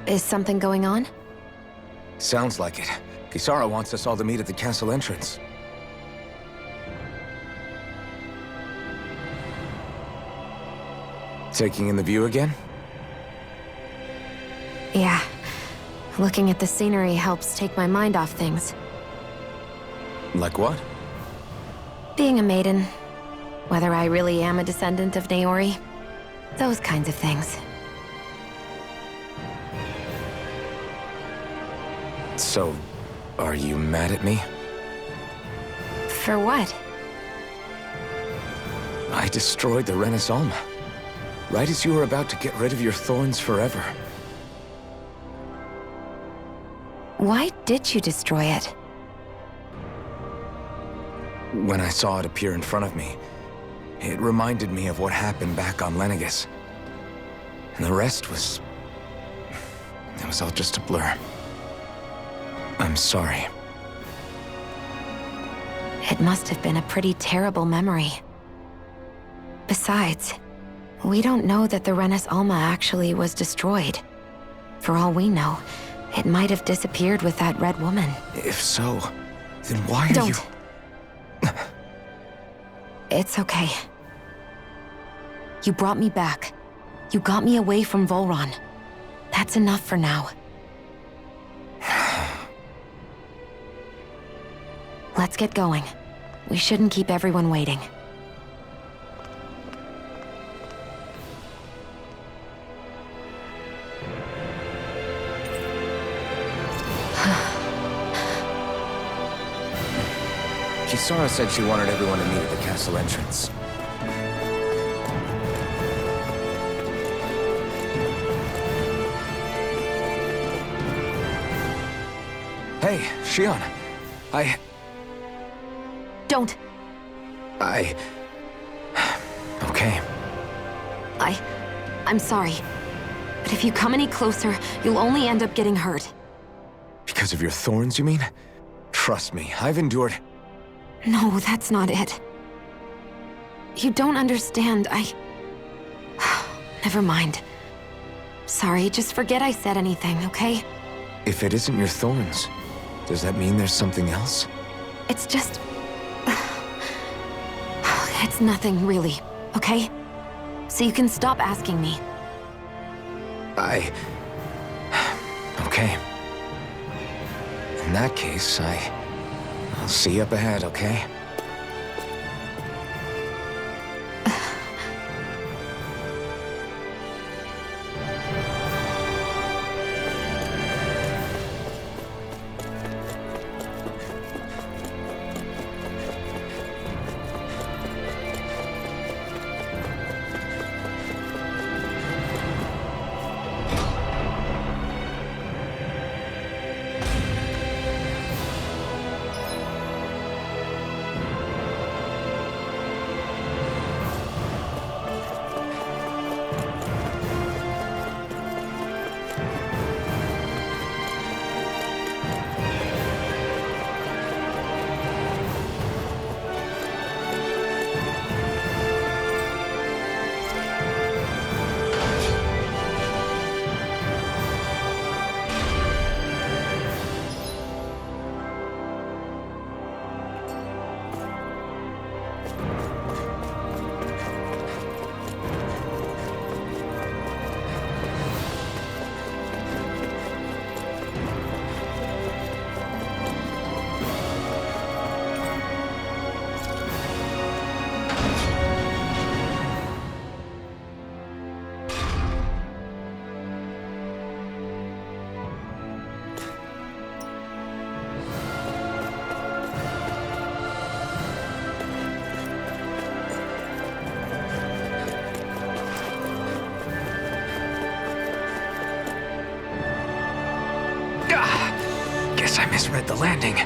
Is something going on? Sounds like it. Kisara wants us all to meet at the castle entrance. Taking in the view again? Yeah. Looking at the scenery helps take my mind off things. Like what? Being a maiden. Whether I really am a descendant of Naori. Those kinds of things. So, are you mad at me? For what? I destroyed the Renis Alma. Right as you were about to get rid of your thorns forever. Why did you destroy it? When I saw it appear in front of me, it reminded me of what happened back on Lenegis. And the rest was... it was all just a blur. I'm sorry. It must have been a pretty terrible memory. Besides, we don't know that the Renis Alma actually was destroyed. For all we know, it might have disappeared with that red woman. If so, then why are Don't. you... It's okay. You brought me back. You got me away from Volron. That's enough for now. Let's get going. We shouldn't keep everyone waiting. Kisara said she wanted everyone to meet at the castle entrance. Hey, Shion. Don't! Okay. I'm sorry. But if you come any closer, you'll only end up getting hurt. Because of your thorns, you mean? Trust me, I've endured... No, that's not it. You don't understand, Never mind. Sorry, just forget I said anything, okay? If it isn't your thorns, does that mean there's something else? It's just... It's nothing, really, okay? So you can stop asking me. Okay. In that case, I'll see you up ahead, okay? Guess I misread the landing.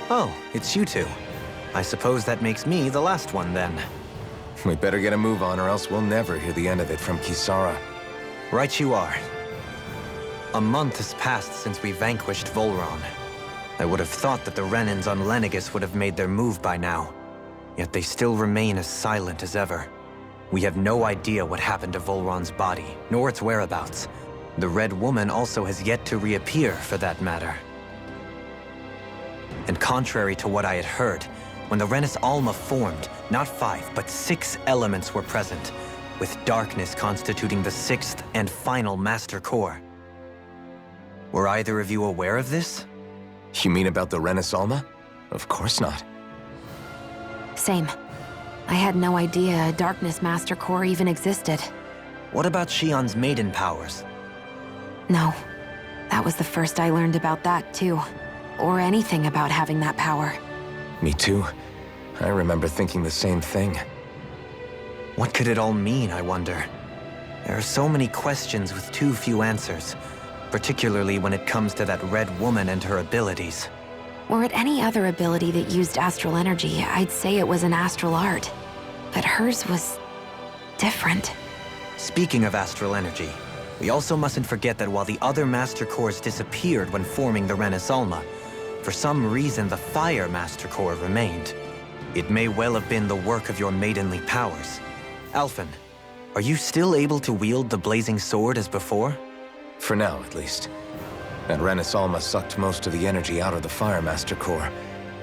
Oh, it's you two. I suppose that makes me the last one then. We better get a move on or else we'll never hear the end of it from Kisara. Right you are. A month has passed since we vanquished Volron. I would have thought that the Renans on Lenegis would have made their move by now. Yet they still remain as silent as ever. We have no idea what happened to Volron's body, nor its whereabouts. The Red Woman also has yet to reappear, for that matter. And contrary to what I had heard, when the Renis Alma formed, not 5, but 6 elements were present, with darkness constituting the 6th and final Master Core. Were either of you aware of this? You mean about the Renis Alma? Of course not. Same. I had no idea a Darkness Master Core even existed. What about Shion's maiden powers? No. That was the first I learned about that, too. Or anything about having that power. Me too. I remember thinking the same thing. What could it all mean, I wonder? There are so many questions with too few answers, particularly when it comes to that Red Woman and her abilities. Were it any other ability that used astral energy, I'd say it was an astral art. But hers was different. Speaking of astral energy, we also mustn't forget that while the other Master Cores disappeared when forming the Renis Alma, for some reason the Fire Master Core remained. It may well have been the work of your maidenly powers. Alphen, are you still able to wield the blazing sword as before? For now, at least. That Renis Alma sucked most of the energy out of the Fire Master Core,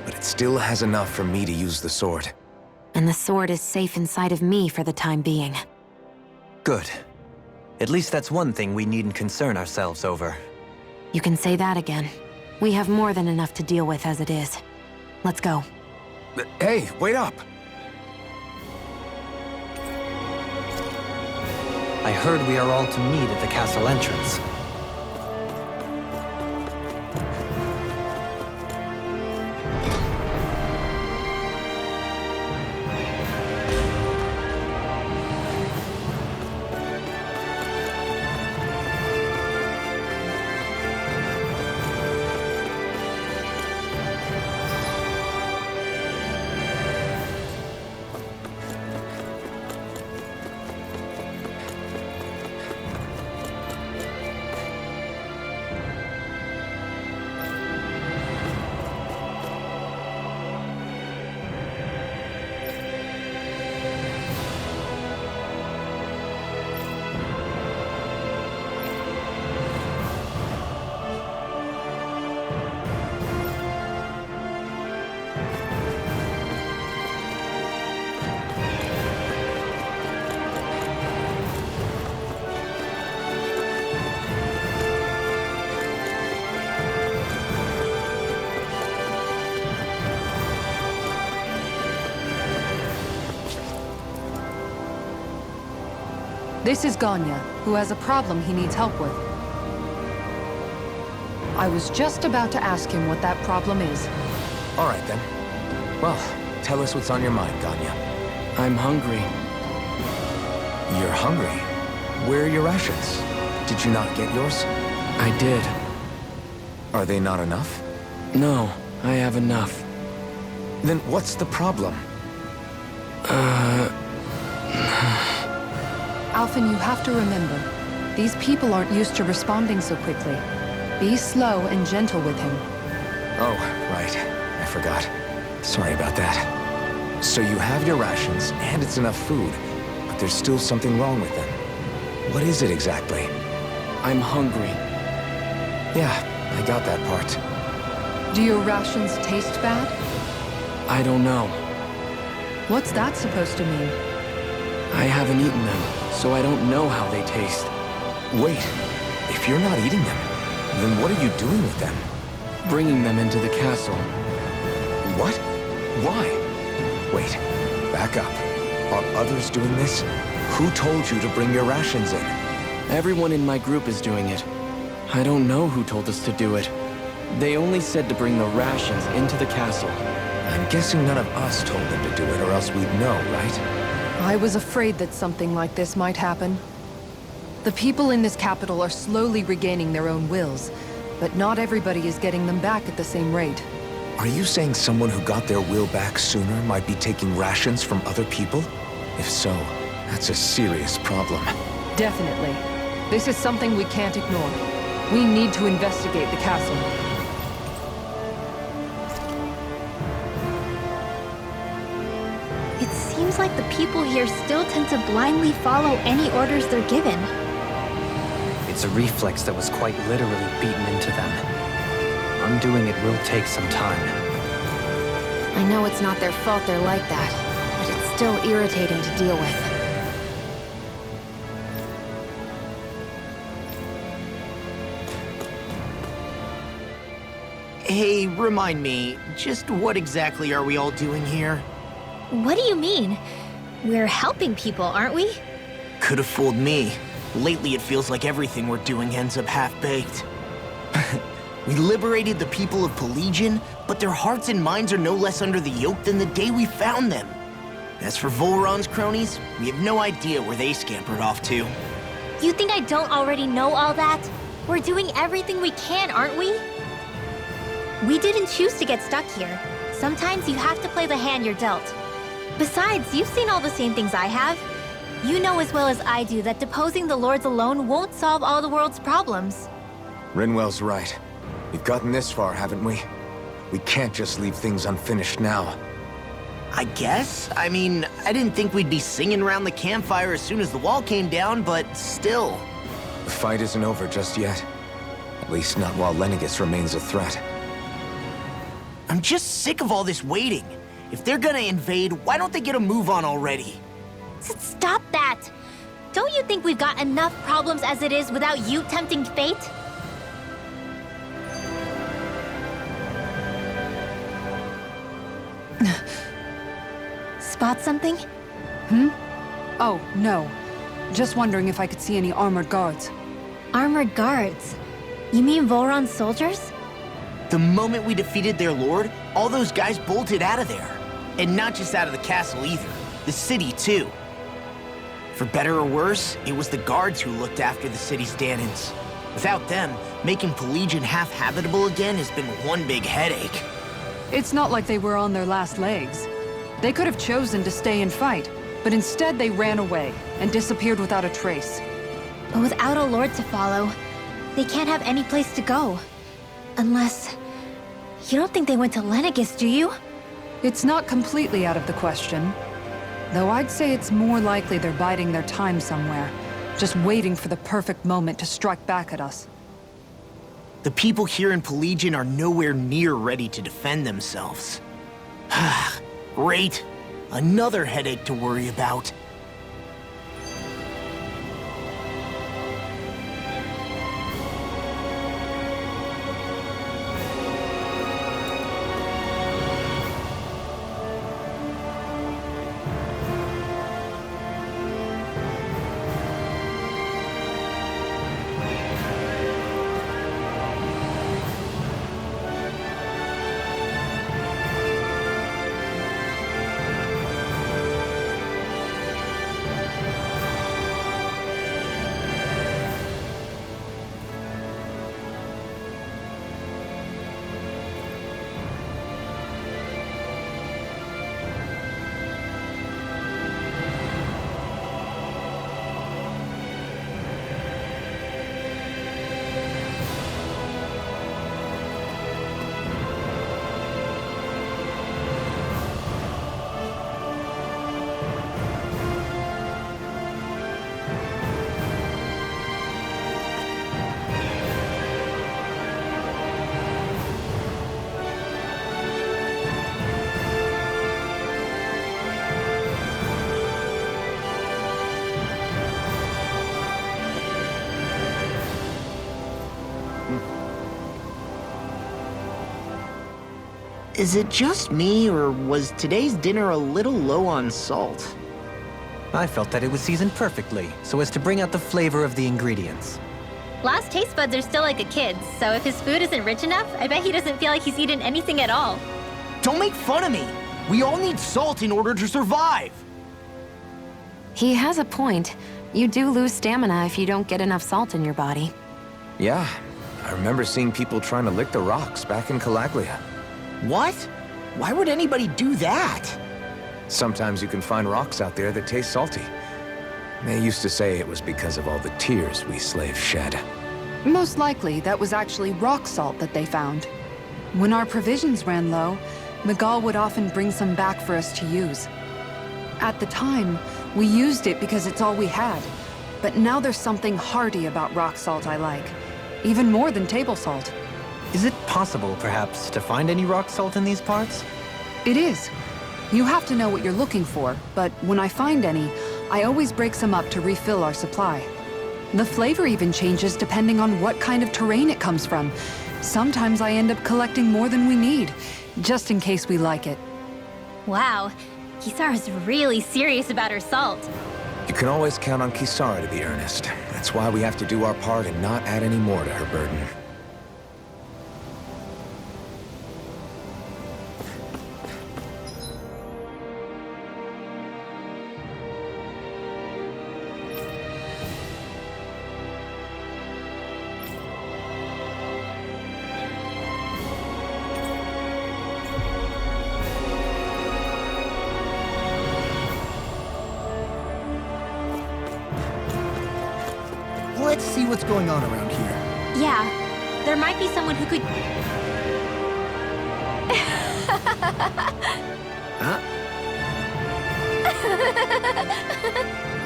but it still has enough for me to use the sword. And the sword is safe inside of me for the time being. Good. At least that's one thing we needn't concern ourselves over. You can say that again. We have more than enough to deal with as it is. Let's go. Hey, wait up! I heard we are all to meet at the castle entrance. This is Ganya, who has a problem he needs help with. I was just about to ask him what that problem is. All right, then. Well, tell us what's on your mind, Ganya. I'm hungry. You're hungry? Where are your rations? Did you not get yours? I did. Are they not enough? No, I have enough. Then what's the problem? Alphen, you have to remember, these people aren't used to responding so quickly. Be slow and gentle with him. Oh, right. I forgot. Sorry about that. So you have your rations, and it's enough food, but there's still something wrong with them. What is it exactly? I'm hungry. Yeah, I got that part. Do your rations taste bad? I don't know. What's that supposed to mean? I haven't eaten them, so I don't know how they taste. Wait, if you're not eating them, then what are you doing with them? Bringing them into the castle. What? Why? Wait, back up. Are others doing this? Who told you to bring your rations in? Everyone in my group is doing it. I don't know who told us to do it. They only said to bring the rations into the castle. I'm guessing none of us told them to do it, or else we'd know, right? I was afraid that something like this might happen. The people in this capital are slowly regaining their own wills, but not everybody is getting them back at the same rate. Are you saying someone who got their will back sooner might be taking rations from other people? If so, that's a serious problem. Definitely. This is something we can't ignore. We need to investigate the castle. It seems like the people here still tend to blindly follow any orders they're given. It's a reflex that was quite literally beaten into them. Undoing it will take some time. I know it's not their fault they're like that, but it's still irritating to deal with. Hey, remind me, just what exactly are we all doing here? What do you mean? We're helping people, aren't we? Could have fooled me. Lately, it feels like everything we're doing ends up half-baked. We liberated the people of Pelegion, but their hearts and minds are no less under the yoke than the day we found them. As for Volron's cronies, we have no idea where they scampered off to. You think I don't already know all that? We're doing everything we can, aren't we? We didn't choose to get stuck here. Sometimes you have to play the hand you're dealt. Besides, you've seen all the same things I have. You know as well as I do that deposing the lords alone won't solve all the world's problems. Rinwell's right. We've gotten this far, haven't we? We can't just leave things unfinished now. I guess? I mean, I didn't think we'd be singing around the campfire as soon as the wall came down, but still. The fight isn't over just yet. At least not while Lenegis remains a threat. I'm just sick of all this waiting. If they're gonna invade, why don't they get a move on already? Stop that! Don't you think we've got enough problems as it is without you tempting fate? Spot something? Oh, no. Just wondering if I could see any armored guards. Armored guards? You mean Volron's soldiers? The moment we defeated their lord, all those guys bolted out of there. And not just out of the castle either. The city, too. For better or worse, it was the guards who looked after the city's Dahnans. Without them, making Pelegion half-habitable again has been one big headache. It's not like they were on their last legs. They could have chosen to stay and fight, but instead they ran away and disappeared without a trace. But without a lord to follow, they can't have any place to go. Unless... You don't think they went to Lenegis, do you? It's not completely out of the question. Though I'd say it's more likely they're biding their time somewhere, just waiting for the perfect moment to strike back at us. The people here in Pelegion are nowhere near ready to defend themselves. Great. Another headache to worry about. Is it just me, or was today's dinner a little low on salt? I felt that it was seasoned perfectly, so as to bring out the flavor of the ingredients. Last taste buds are still like a kid's, so if his food isn't rich enough, I bet he doesn't feel like he's eaten anything at all. Don't make fun of me! We all need salt in order to survive! He has a point. You do lose stamina if you don't get enough salt in your body. Yeah, I remember seeing people trying to lick the rocks back in Calaglia. What? Why would anybody do that? Sometimes you can find rocks out there that taste salty. They used to say it was because of all the tears we slaves shed. Most likely, that was actually rock salt that they found. When our provisions ran low, Miguel would often bring some back for us to use. At the time, we used it because it's all we had. But now there's something hearty about rock salt I like. Even more than table salt. Is it possible, perhaps, to find any rock salt in these parts? It is. You have to know what you're looking for, but when I find any, I always break some up to refill our supply. The flavor even changes depending on what kind of terrain it comes from. Sometimes I end up collecting more than we need, just in case we like it. Wow, Kisara's really serious about her salt. You can always count on Kisara to be earnest. That's why we have to do our part and not add any more to her burden. Let's see what's going on around here. Yeah, there might be someone who could... Huh?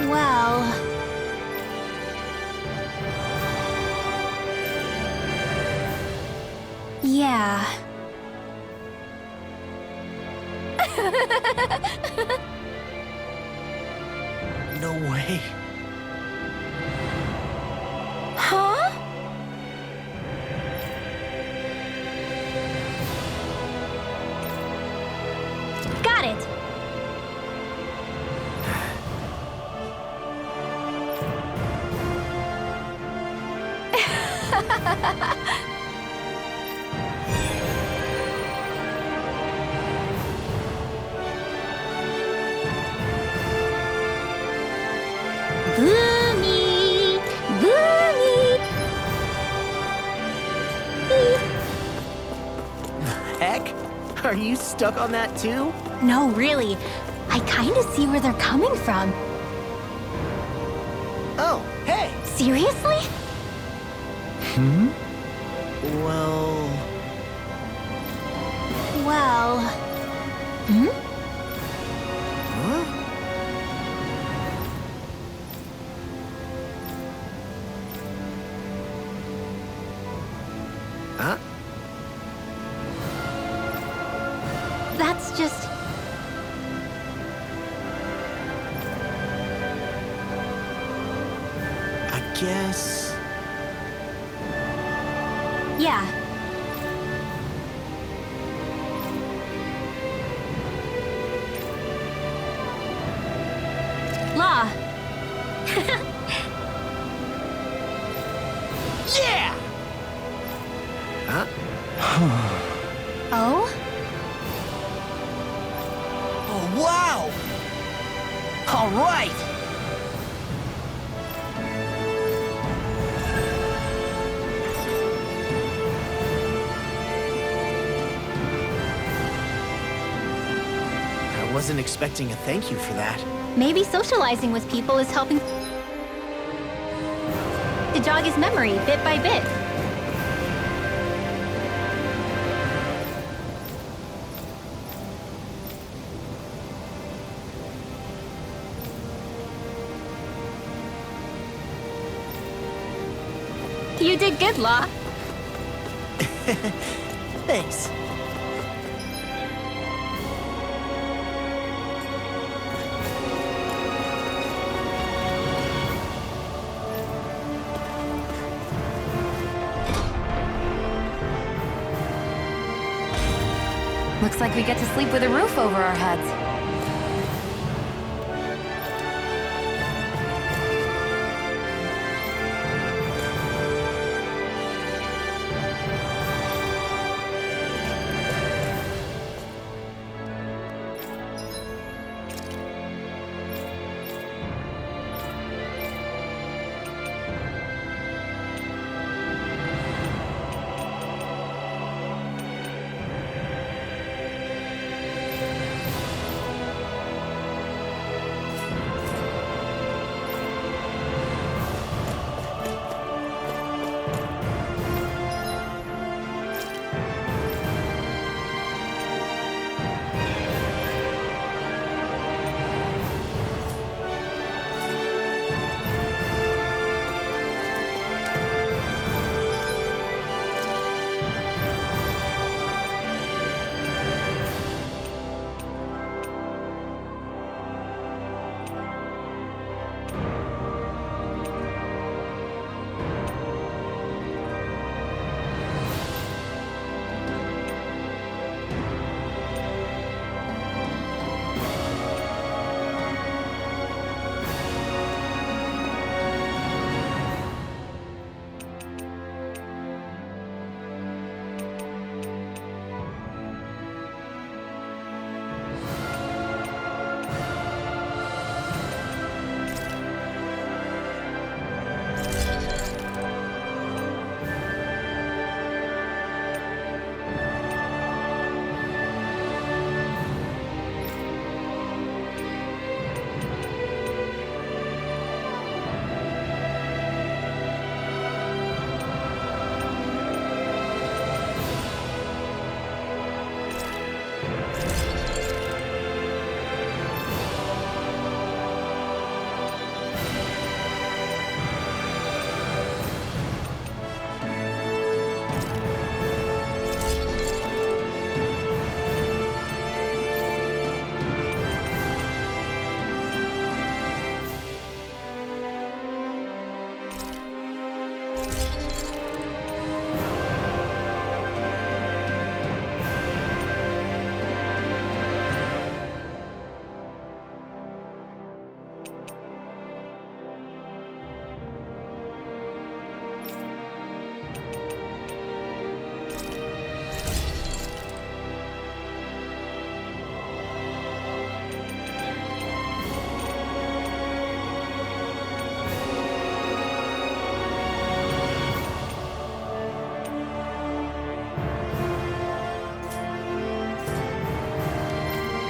Well... Yeah. No way. Huh? Got it. Boomy! Boomy! Heck? Are you stuck on that too? No, really. I kinda see where they're coming from. Oh, hey! Seriously? Well... Well... Hmm? Huh? Huh? That's just... I guess... Yeah. Law. Yeah! Huh? Oh? Oh, wow! All right! I wasn't expecting a thank you for that. Maybe socializing with people is helping to jog his memory bit by bit. You did good, Law. Thanks. Looks like we get to sleep with a roof over our heads.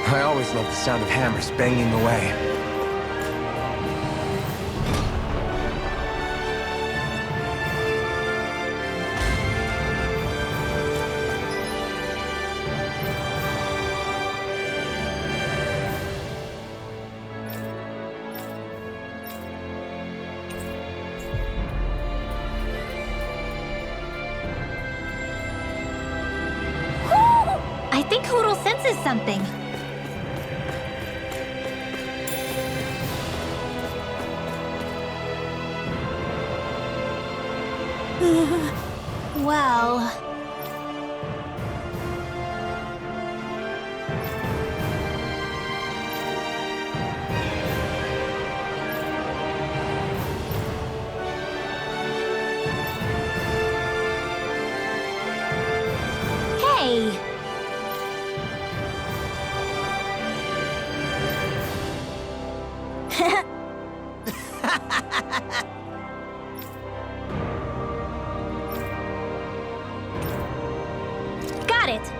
I always loved the sound of hammers banging away. I think Hootle senses something. Well... Hey! Got it!